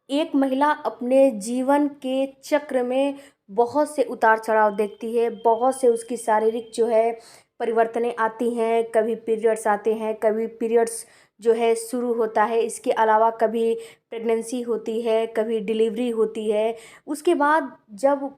एक महिला अपने जीवन के चक्र में बहुत से उतार चढ़ाव देखती है, बहुत से उसकी शारीरिक जो है परिवर्तनें आती हैं। कभी पीरियड्स आते हैं, कभी पीरियड्स जो है शुरू होता है, इसके अलावा कभी प्रेगनेंसी होती है, कभी डिलीवरी होती है। उसके बाद जब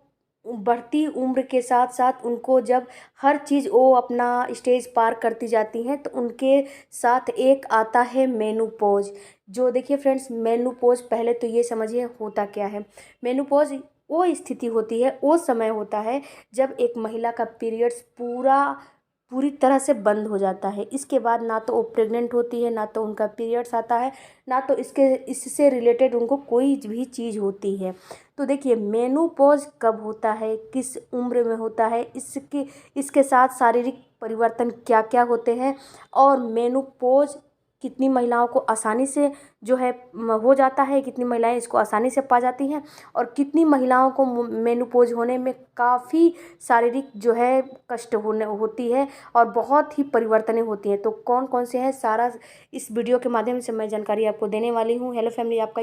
बढ़ती उम्र के साथ साथ उनको जब हर चीज़ वो अपना स्टेज पार करती जाती हैं, तो उनके साथ एक आता है मेनोपॉज। जो देखिए फ्रेंड्स, मेनोपॉज पहले तो ये समझिए होता क्या है। मेनोपॉज वो स्थिति होती है, वो समय होता है जब एक महिला का पीरियड्स पूरी तरह से बंद हो जाता है। इसके बाद ना तो वो प्रेग्नेंट होती है, ना तो उनका पीरियड्स आता है, ना तो इससे रिलेटेड उनको कोई भी चीज़ होती है। तो देखिए मेनोपॉज कब होता है, किस उम्र में होता है, इसके साथ शारीरिक परिवर्तन क्या क्या होते हैं, और मेनोपॉज कितनी महिलाओं को आसानी से जो है हो जाता है, कितनी महिलाएं इसको आसानी से पा जाती हैं, और कितनी महिलाओं को मेनोपॉज होने में काफ़ी शारीरिक जो है कष्ट होने होती है और बहुत ही परिवर्तनें होती हैं। तो कौन कौन से हैं, सारा इस वीडियो के माध्यम से मैं जानकारी आपको देने वाली हूँ। हेलो फैमिली, आपका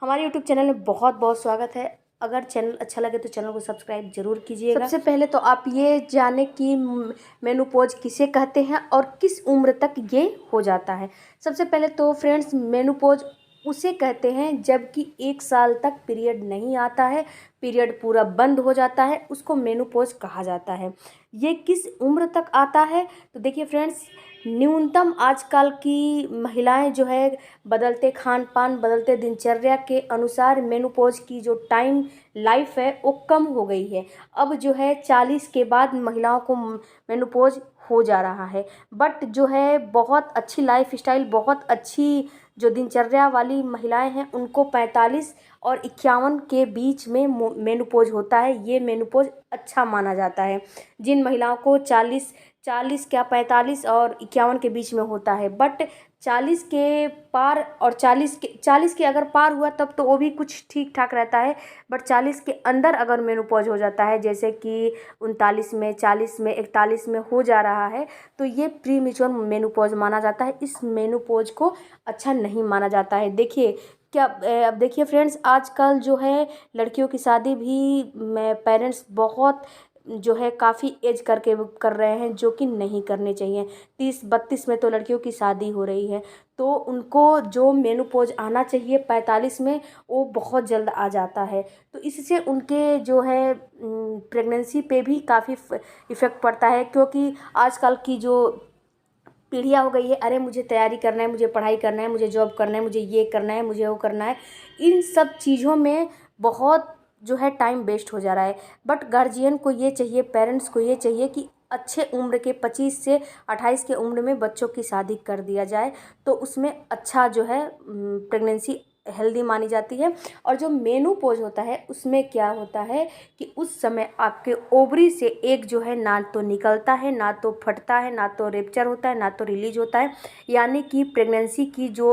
हमारे यूट्यूब चैनल में बहुत बहुत स्वागत है। अगर चैनल अच्छा लगे तो चैनल को सब्सक्राइब जरूर कीजिएगा। सबसे पहले तो आप ये जाने कि मेनोपॉज किसे कहते हैं और किस उम्र तक ये हो जाता है। सबसे पहले तो फ्रेंड्स, मेनोपॉज उसे कहते हैं जबकि 1 साल तक पीरियड नहीं आता है, पीरियड पूरा बंद हो जाता है, उसको मेनोपॉज कहा जाता है। ये किस उम्र तक आता है, तो देखिए फ्रेंड्स, न्यूनतम आजकल की महिलाएं जो है बदलते खान पान, बदलते दिनचर्या के अनुसार मेनोपॉज की जो टाइम लाइफ है वो कम हो गई है। अब जो है 40 के बाद महिलाओं को मेनोपॉज हो जा रहा है। बट जो है बहुत अच्छी लाइफ स्टाइल, बहुत अच्छी जो दिनचर्या वाली महिलाएं हैं, उनको 45 और 51 के बीच में मेनोपॉज होता है। ये मेनोपॉज अच्छा माना जाता है। जिन महिलाओं को 40 क्या 45 और 51 के बीच में होता है, बट 40 के पार और 40 के अगर पार हुआ तब तो वो भी कुछ ठीक ठाक रहता है। बट 40 के अंदर अगर मेनोपॉज हो जाता है, जैसे कि 39 में, 40 में, 41 में हो जा रहा है, तो ये प्री मेच्योर मेनोपॉज माना जाता है। इस मेनोपॉज को अच्छा नहीं माना जाता है। देखिए क्या, अब देखिए फ्रेंड्स, आजकल जो है लड़कियों की शादी भी पेरेंट्स बहुत जो है काफ़ी एज करके कर रहे हैं, जो कि नहीं करने चाहिए। 30-32 में तो लड़कियों की शादी हो रही है, तो उनको जो मेनोपॉज आना चाहिए 45 में, वो बहुत जल्द आ जाता है। तो इससे उनके जो है प्रेगनेंसी पे भी काफ़ी इफ़ेक्ट पड़ता है, क्योंकि आजकल की जो पीढ़ियाँ हो गई है, अरे मुझे तैयारी करना है, मुझे पढ़ाई करना है, मुझे जॉब करना है, मुझे ये करना है, मुझे वो करना है, इन सब चीज़ों में बहुत जो है टाइम वेस्ट हो जा रहा है। बट गार्जियन को ये चाहिए, पेरेंट्स को ये चाहिए कि अच्छे उम्र के 25 से 28 के उम्र में बच्चों की शादी कर दिया जाए, तो उसमें अच्छा जो है प्रेगनेंसी हेल्दी मानी जाती है। और जो मेनोपॉज होता है उसमें क्या होता है कि उस समय आपके ओवरी से एक जो है ना तो निकलता है, ना तो फटता है, ना तो रेप्चर होता है, ना तो रिलीज होता है। यानी कि प्रेगनेंसी की जो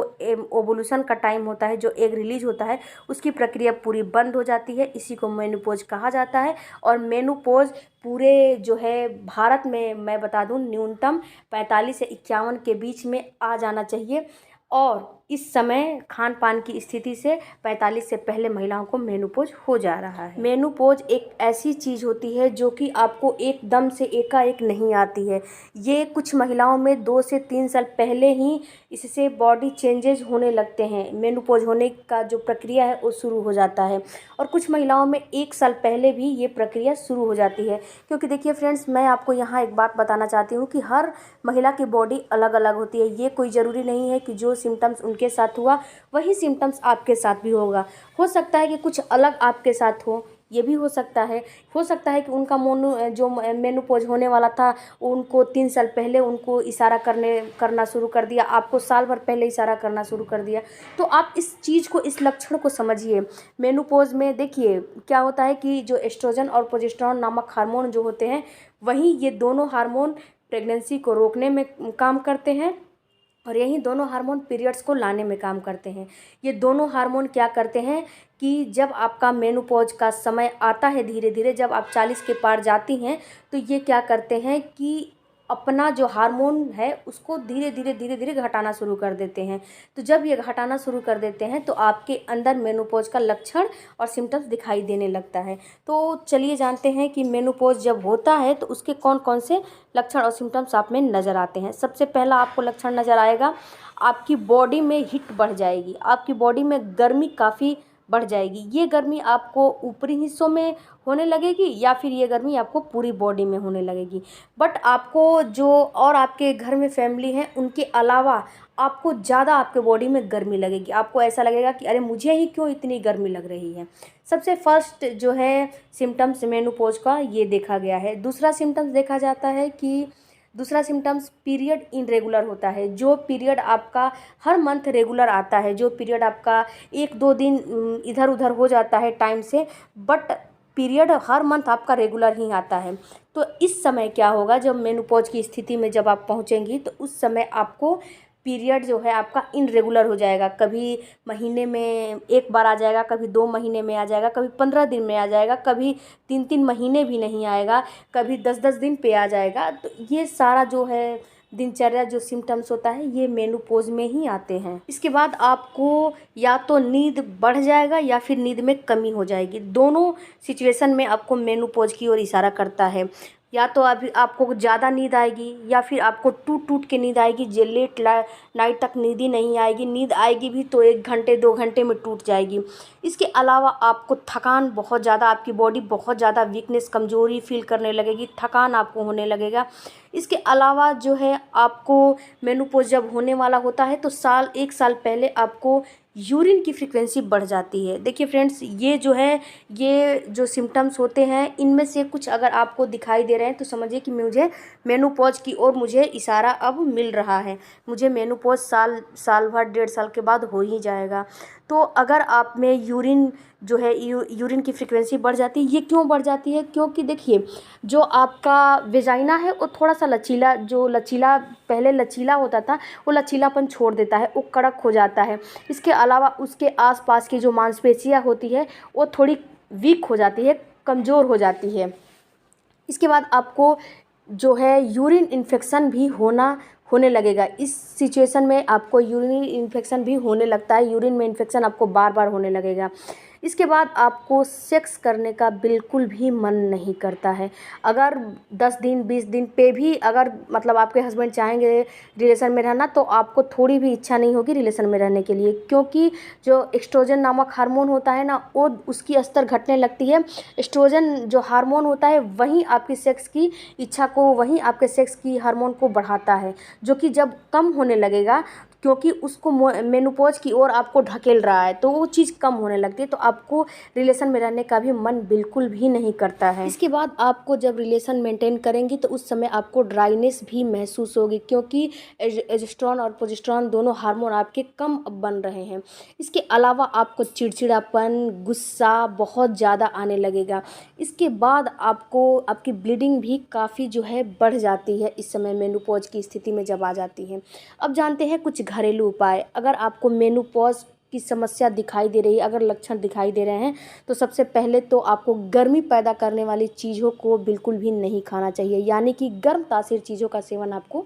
ओवुलेशन का टाइम होता है, जो एग रिलीज होता है, उसकी प्रक्रिया पूरी बंद हो जाती है। इसी को मेनोपॉज कहा जाता है। और मेनोपॉज पूरे जो है भारत में मैं बता दूं, न्यूनतम 45 से 51 के बीच में आ जाना चाहिए। और इस समय खान पान की स्थिति से 45 से पहले महिलाओं को मेनोपॉज हो जा रहा है। मेनोपॉज एक ऐसी चीज़ होती है जो कि आपको एकदम से एकाएक नहीं आती है। ये कुछ महिलाओं में 2 से 3 साल पहले ही इससे बॉडी चेंजेस होने लगते हैं। मेनोपॉज होने का जो प्रक्रिया है वो शुरू हो जाता है। और कुछ महिलाओं में 1 साल पहले भी ये प्रक्रिया शुरू हो जाती है। क्योंकि देखिए फ्रेंड्स, मैं आपको यहाँ एक बात बताना चाहती हूँ कि हर महिला की बॉडी अलग अलग होती है। ये कोई ज़रूरी नहीं है कि जो सिम्टम्स उनके साथ हुआ वही सिम्टम्स आपके साथ भी होगा। हो सकता है कि कुछ अलग आपके साथ हो, ये भी हो सकता है। हो सकता है कि उनका जो मेनोपॉज होने वाला था, उनको 3 साल पहले उनको इशारा करना शुरू कर दिया, आपको साल भर पहले इशारा करना शुरू कर दिया। तो आप इस चीज़ को, इस लक्षण को समझिए। मेनोपॉज में देखिए क्या होता है कि जो एस्ट्रोजन और प्रोजेस्टेरोन नामक हार्मोन जो होते हैं, वहीं ये दोनों हार्मोन प्रेगनेंसी को रोकने में काम करते हैं, और यही दोनों हार्मोन पीरियड्स को लाने में काम करते हैं। ये दोनों हार्मोन क्या करते हैं कि जब आपका मेनोपॉज का समय आता है, धीरे धीरे जब आप 40 के पार जाती हैं, तो ये क्या करते हैं कि अपना जो हार्मोन है उसको धीरे धीरे घटाना शुरू कर देते हैं। तो जब ये घटाना शुरू कर देते हैं तो आपके अंदर मेनोपॉज का लक्षण और सिम्टम्स दिखाई देने लगता है। तो चलिए जानते हैं कि मेनोपॉज जब होता है तो उसके कौन कौन से लक्षण और सिम्टम्स आप में नज़र आते हैं। सबसे पहला आपको लक्षण नज़र आएगा, आपकी बॉडी में हीट बढ़ जाएगी, आपकी बॉडी में गर्मी काफ़ी बढ़ जाएगी। ये गर्मी आपको ऊपरी हिस्सों में होने लगेगी या फिर ये गर्मी आपको पूरी बॉडी में होने लगेगी। बट आपको जो और आपके घर में फैमिली है उनके अलावा आपको ज़्यादा आपके बॉडी में गर्मी लगेगी। आपको ऐसा लगेगा कि अरे मुझे ही क्यों इतनी गर्मी लग रही है। सबसे फर्स्ट जो है सिम्टम्स मेनोपॉज का ये देखा गया है। दूसरा सिम्टम्स देखा जाता है कि दूसरा सिम्टम्स पीरियड इनरेगुलर होता है। जो पीरियड आपका हर मंथ रेगुलर आता है, जो पीरियड आपका 1-2 दिन इधर उधर हो जाता है टाइम से, बट पीरियड हर मंथ आपका रेगुलर ही आता है। तो इस समय क्या होगा, जब मेनोपॉज की स्थिति में जब आप पहुंचेंगी तो उस समय आपको पीरियड जो है आपका इनरेगुलर हो जाएगा। कभी महीने में एक बार आ जाएगा, कभी 2 महीने में आ जाएगा, कभी 15 दिन में आ जाएगा, कभी 3-3 महीने भी नहीं आएगा, कभी 10-10 दिन पे आ जाएगा। तो ये सारा जो है दिनचर्या जो सिम्टम्स होता है ये मेनोपॉज में ही आते हैं। इसके बाद आपको या तो नींद बढ़ जाएगा या फिर नींद में कमी हो जाएगी। दोनों सिचुएशन में आपको मेनोपॉज की ओर इशारा करता है। या तो अभी आपको ज़्यादा नींद आएगी या फिर आपको टूट टूट के नींद आएगी, जे लेट नाइट तक नींद ही नहीं आएगी। नींद आएगी भी तो 1 घंटे 2 घंटे में टूट जाएगी। इसके अलावा आपको थकान बहुत ज़्यादा, आपकी बॉडी बहुत ज़्यादा वीकनेस कमज़ोरी फील करने लगेगी, थकान आपको होने लगेगा। इसके अलावा जो है आपको मेनोपॉज जब होने वाला होता है तो 1 साल पहले आपको यूरिन की फ्रीक्वेंसी बढ़ जाती है। देखिए फ्रेंड्स, ये जो है ये जो सिम्टम्स होते हैं इनमें से कुछ अगर आपको दिखाई दे रहे हैं तो समझिए कि मुझे मेनोपॉज की ओर मुझे इशारा अब मिल रहा है। मुझे मेनोपॉज साल भर 1.5 साल के बाद हो ही जाएगा। तो अगर आप में यूरिन जो है यूरिन की फ्रीक्वेंसी बढ़ जाती है, ये क्यों बढ़ जाती है? क्योंकि देखिए जो आपका वेजाइना है वो थोड़ा सा लचीला, जो लचीला पहले लचीला होता था वो लचीलापन छोड़ देता है, वो कड़क हो जाता है। इसके अलावा उसके आसपास की जो मांसपेशियां होती है वो थोड़ी वीक हो जाती है, कमज़ोर हो जाती है। इसके बाद आपको जो है यूरिन इन्फेक्शन भी होने लगेगा। इस सिचुएशन में आपको यूरिन इन्फेक्शन भी होने लगता है, यूरिन में इन्फेक्शन आपको बार बार होने लगेगा। इसके बाद आपको सेक्स करने का बिल्कुल भी मन नहीं करता है। अगर 10 दिन 20 दिन पे भी अगर मतलब आपके हस्बैंड चाहेंगे रिलेशन में रहना तो आपको थोड़ी भी इच्छा नहीं होगी रिलेशन में रहने के लिए, क्योंकि जो एस्ट्रोजन नामक हार्मोन होता है ना वो उसकी स्तर घटने लगती है। एस्ट्रोजन जो हार्मोन होता है वही आपकी सेक्स की इच्छा को, वही आपके सेक्स की हार्मोन को बढ़ाता है, जो कि जब कम होने लगेगा क्योंकि उसको मेनोपॉज की ओर आपको ढकेल रहा है तो वो चीज़ कम होने लगती है, तो आपको रिलेशन में रहने का भी मन बिल्कुल भी नहीं करता है। इसके बाद आपको जब रिलेशन मेंटेन करेंगी तो उस समय आपको ड्राइनेस भी महसूस होगी, क्योंकि एस्ट्रोजन और प्रोजेस्टेरोन दोनों हार्मोन आपके कम बन रहे हैं। इसके अलावा आपको चिड़चिड़ापन, गुस्सा बहुत ज़्यादा आने लगेगा। इसके बाद आपको आपकी ब्लीडिंग भी काफ़ी जो है बढ़ जाती है इस समय मेनोपॉज की स्थिति में जब आ जाती है। अब जानते हैं कुछ घरेलू उपाय। अगर आपको मेनोपॉज की समस्या दिखाई दे रही है, अगर लक्षण दिखाई दे रहे हैं तो सबसे पहले तो आपको गर्मी पैदा करने वाली चीज़ों को बिल्कुल भी नहीं खाना चाहिए, यानी कि गर्म तासीर चीज़ों का सेवन आपको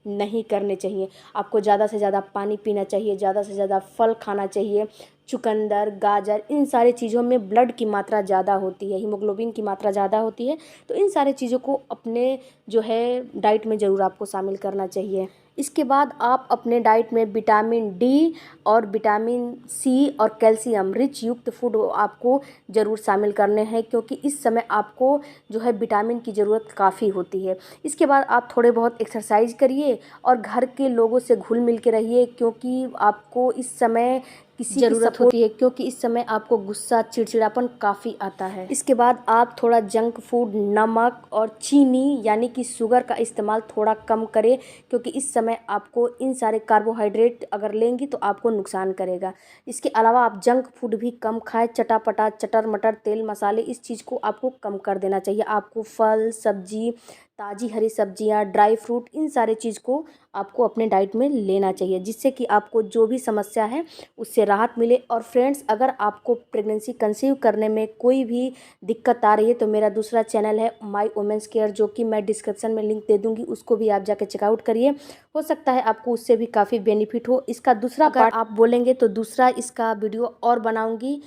नहीं करने चाहिए। आपको ज़्यादा से ज़्यादा पानी पीना चाहिए, ज़्यादा से ज़्यादा फल खाना चाहिए। चुकंदर, गाजर, इन सारी चीज़ों में ब्लड की मात्रा ज़्यादा होती है, हीमोग्लोबिन की मात्रा ज़्यादा होती है, तो इन सारी चीज़ों को अपने जो है डाइट में ज़रूर आपको शामिल करना चाहिए। इसके बाद आप अपने डाइट में विटामिन डी और विटामिन सी और कैल्शियम रिच युक्त फूड आपको ज़रूर शामिल करने हैं, क्योंकि इस समय आपको जो है विटामिन की ज़रूरत काफ़ी होती है। इसके बाद आप थोड़े बहुत एक्सरसाइज करिए और घर के लोगों से घुल मिल के रहिए, क्योंकि आपको इस समय किसी ज़रूरत होती है, क्योंकि इस समय आपको गुस्सा, चिड़चिड़ापन काफ़ी आता है। इसके बाद आप थोड़ा जंक फूड, नमक और चीनी यानी कि शुगर का इस्तेमाल थोड़ा कम करें, क्योंकि इस समय आपको इन सारे कार्बोहाइड्रेट अगर लेंगी तो आपको नुकसान करेगा। इसके अलावा आप जंक फूड भी कम खाएं, चटापटा, चटर मटर, तेल मसाले, इस चीज़ को आपको कम कर देना चाहिए। आपको फल, सब्जी, ताज़ी हरी सब्जियां, ड्राई फ्रूट, इन सारे चीज़ को आपको अपने डाइट में लेना चाहिए, जिससे कि आपको जो भी समस्या है उससे राहत मिले। और फ्रेंड्स, अगर आपको प्रेगनेंसी कंसीव करने में कोई भी दिक्कत आ रही है तो मेरा दूसरा चैनल है माय वुमेन्स केयर, जो कि मैं डिस्क्रिप्शन में लिंक दे दूँगी, उसको भी आप जाके चेकआउट करिए। हो सकता है आपको उससे भी काफ़ी बेनिफिट हो। इसका दूसरा पार्ट आप बोलेंगे तो दूसरा इसका वीडियो और बनाऊँगी।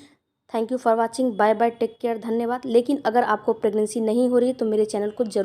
Thank you for watching. Bye bye, take care, धन्यवाद। लेकिन अगर आपको प्रेगनेंसी नहीं हो रही है तो मेरे चैनल को जरूर